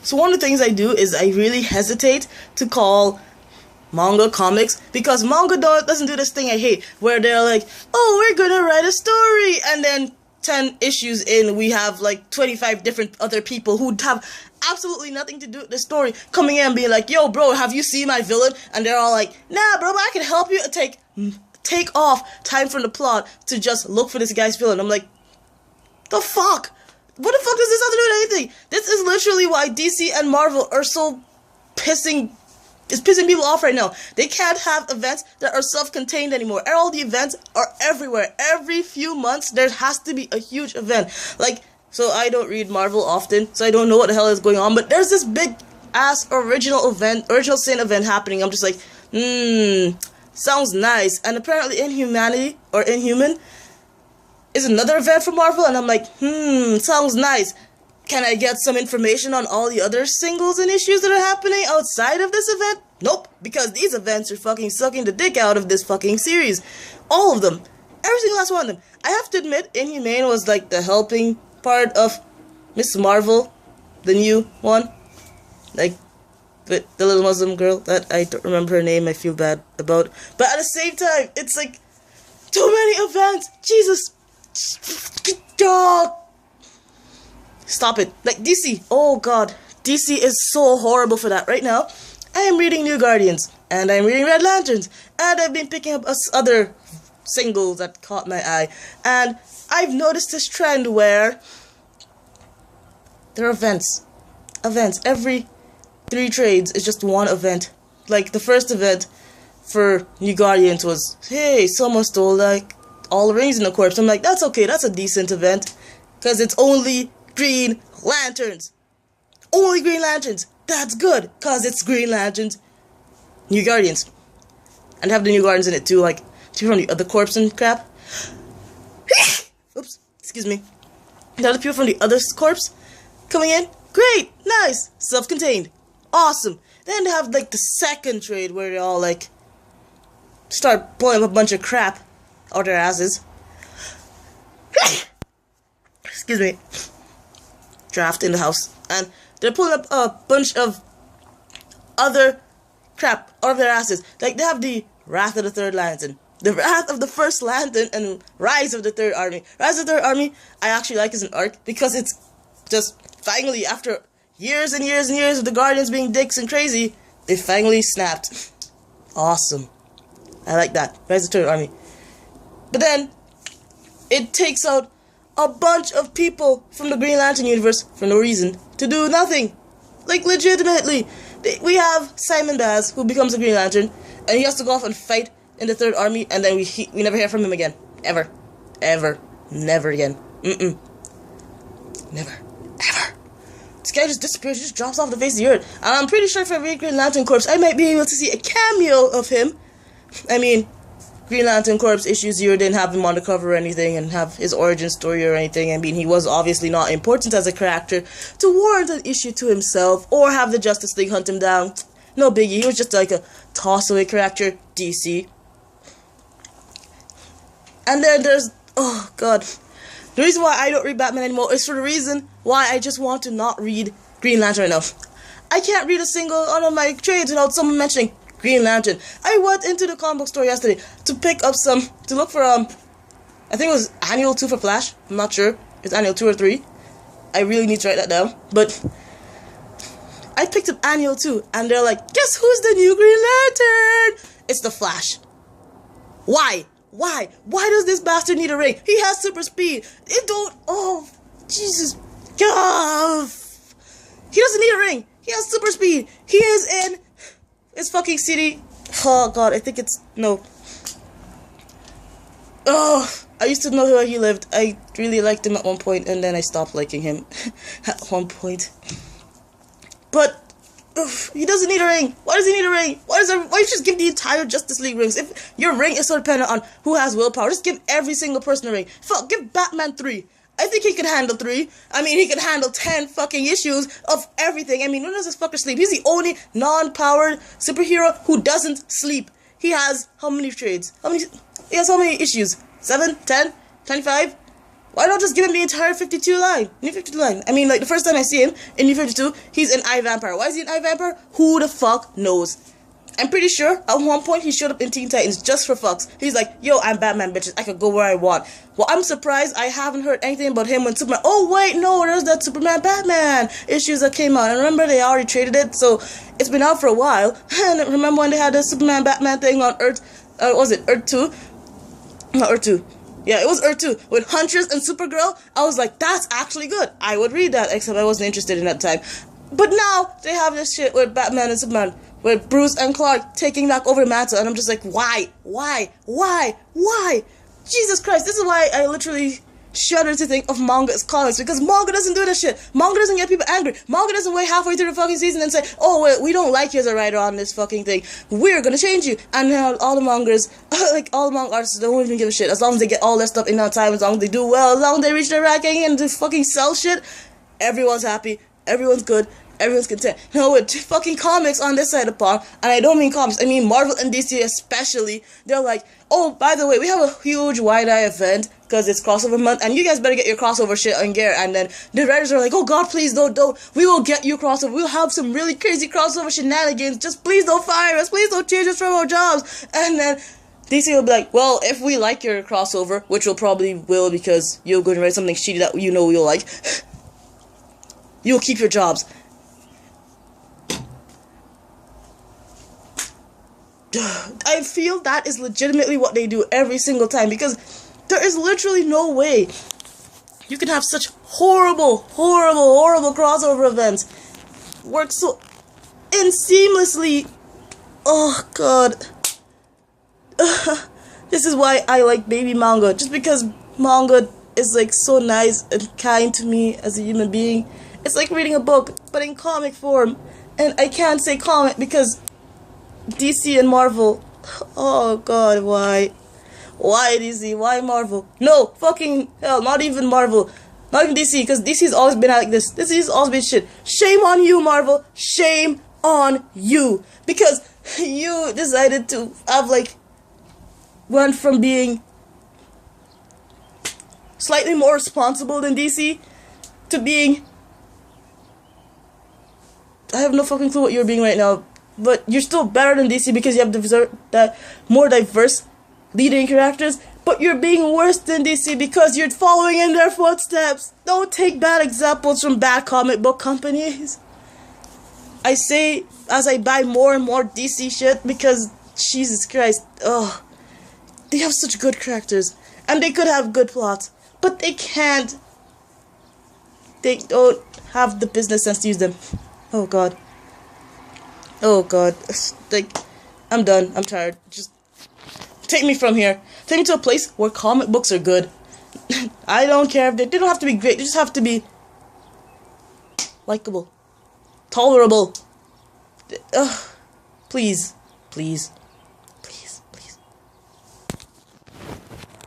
So one of the things I do is I really hesitate to call manga comics, because manga doesn't do this thing I hate, where they're like, oh, we're gonna write a story, and then 10 issues in, we have like 25 different other people who have absolutely nothing to do with the story coming in and being like, yo, bro, have you seen my villain? And they're all like, nah, bro, but I can help you take off time from the plot to just look for this guy's villain. I'm like, the fuck? What the fuck does this have to do with anything? This is literally why DC and Marvel are so pissing people off right now. They can't have events that are self-contained anymore. And all the events are everywhere. Every few months, there has to be a huge event. Like, so I don't read Marvel often, so I don't know what the hell is going on. But there's this big-ass original sin event happening. I'm just like, sounds nice. And apparently Inhuman is another event for Marvel. And I'm like, sounds nice. Can I get some information on all the other singles and issues that are happening outside of this event? Nope, because these events are fucking sucking the dick out of this fucking series. All of them. Every single last one of them. I have to admit, Inhumane was like the helping part of Miss Marvel, the new one. Like, the little Muslim girl that I don't remember her name, I feel bad about. But at the same time, it's like, too many events. Jesus. God. Stop it. Like, DC. Oh, God. DC is so horrible for that. Right now, I am reading New Guardians. And I'm reading Red Lanterns. And I've been picking up other singles that caught my eye. And I've noticed this trend where there are events. Every 3 trades is just one event. Like, the first event for New Guardians was, hey, someone stole, like, all the rings in the corpse. I'm like, that's okay. That's a decent event. Because it's only Green Lanterns. Only Green Lanterns. That's good, because it's Green Lanterns. New Guardians. And have the New Guardians in it too, like, from the other corpse and crap. Oops, excuse me. The other people from the other corpse coming in. Great, nice, self-contained. Awesome. Then they have, like, the second trade where they all, like, start pulling up a bunch of crap out their asses. Excuse me. Draft in the house, and they're pulling up a bunch of other crap out of their asses. Like, they have the Wrath of the Third Lantern, the Wrath of the First Lantern, and Rise of the Third Army. Rise of the Third Army, I actually like as an arc, because it's just finally, after years and years and years of the Guardians being dicks and crazy, they finally snapped. Awesome. I like that. Rise of the Third Army. But then, it takes out a bunch of people from the Green Lantern universe for no reason to do nothing. Like, legitimately. We have Simon Baz, who becomes a Green Lantern, and he has to go off and fight in the Third Army, and then we never hear from him again. Ever. Never again. Never. Ever. This guy just disappears, just drops off the face of the earth. And I'm pretty sure if I read Green Lantern Corps, I might be able to see a cameo of him. I mean, Green Lantern Corps issue 0 didn't have him on the cover or anything, and have his origin story or anything. I mean, he was obviously not important as a character to warrant an issue to himself, or have the Justice League hunt him down. No biggie, he was just like a toss-away character, DC. And then there's, oh god, the reason why I don't read Batman anymore is for the reason why I just want to not read Green Lantern enough. I can't read a single one of my trades without someone mentioning Green Lantern. I went into the comic book store yesterday to pick up to look for, I think it was Annual 2 for Flash. I'm not sure. It's Annual 2 or 3. I really need to write that down. But I picked up Annual 2, and they're like, guess who's the new Green Lantern? It's the Flash. Why? Why does this bastard need a ring? He has super speed. Oh, Jesus. God. He doesn't need a ring. He has super speed. He is in his fucking city. Oh, God, I think it's, no. Oh, I used to know where he lived. I really liked him at one point, and then I stopped liking him at one point. But he doesn't need a ring. Why does he need a ring? Why you just give the entire Justice League rings? If your ring is so dependent on who has willpower, just give every single person a ring. Fuck, give Batman 3. I think he can handle 3. I mean, he can handle 10 fucking issues of everything. I mean, when does this fucker sleep? He's the only non-powered superhero who doesn't sleep. He has how many trades? He has how many issues? 7? 10? 25? Why not just give him the entire 52 line? New 52 line. I mean, like, the first time I see him in New 52, he's an eye vampire. Why is he an eye vampire? Who the fuck knows? I'm pretty sure at one point he showed up in Teen Titans just for fucks. He's like, yo, I'm Batman, bitches. I could go where I want. Well, I'm surprised I haven't heard anything about him when Superman... Oh, wait, no, there's that Superman Batman issues that came out. And remember, they already traded it, so it's been out for a while. And remember when they had the Superman Batman thing on Earth... was it Earth 2? Not Earth 2. Yeah, it was Earth 2 with Huntress and Supergirl. I was like, that's actually good. I would read that, except I wasn't interested in that time. But now they have this shit with Batman and Superman, with Bruce and Clark taking back over the mantle, and I'm just like, why? Jesus Christ, this is why I literally shudder to think of manga as comics, because manga doesn't do this shit. Manga doesn't get people angry. Manga doesn't wait halfway through the fucking season and say, oh, wait, we don't like you as a writer on this fucking thing. We're gonna change you. And now all the mangers, like all the manga artists don't even give a shit. As long as they get all their stuff in on time, as long as they do well, as long as they reach their ranking and they fucking sell shit, everyone's happy, everyone's good, everyone's content. No, with fucking comics on this side of the pond, and I don't mean comics, I mean Marvel and DC especially, they're like, oh, by the way, we have a huge wide-eye event, because it's crossover month, and you guys better get your crossover shit on gear. And then the writers are like, oh god, please don't, we will get you crossover, we'll have some really crazy crossover shenanigans, just please don't fire us, please don't change us from our jobs. And then DC will be like, well, if we like your crossover, which we'll probably will, because you're going to write something shitty that you know you'll like, you'll keep your jobs. I feel that is legitimately what they do every single time, because there is literally no way you can have such horrible crossover events work so seamlessly. Oh god. This is why I like baby manga, just because manga is like so nice and kind to me as a human being. It's like reading a book, but in comic form. And I can't say comic because DC and Marvel. Oh god, why? Why DC? Why Marvel? No, fucking hell, not even Marvel. Not even DC, because DC's always been like this. DC's always been shit. Shame on you, Marvel. Shame on you. Because you decided to have, like, went from being slightly more responsible than DC to being... I have no fucking clue what you're being right now. But you're still better than DC because you have that more diverse leading characters. But you're being worse than DC because you're following in their footsteps. Don't take bad examples from bad comic book companies. I say as I buy more and more DC shit because Jesus Christ, ugh, they have such good characters and they could have good plots, but they can't. They don't have the business sense to use them. Oh god. Oh god, like, I'm done, I'm tired, just take me from here, take me to a place where comic books are good. I don't care if they don't have to be great, they just have to be likable, tolerable. Please, please.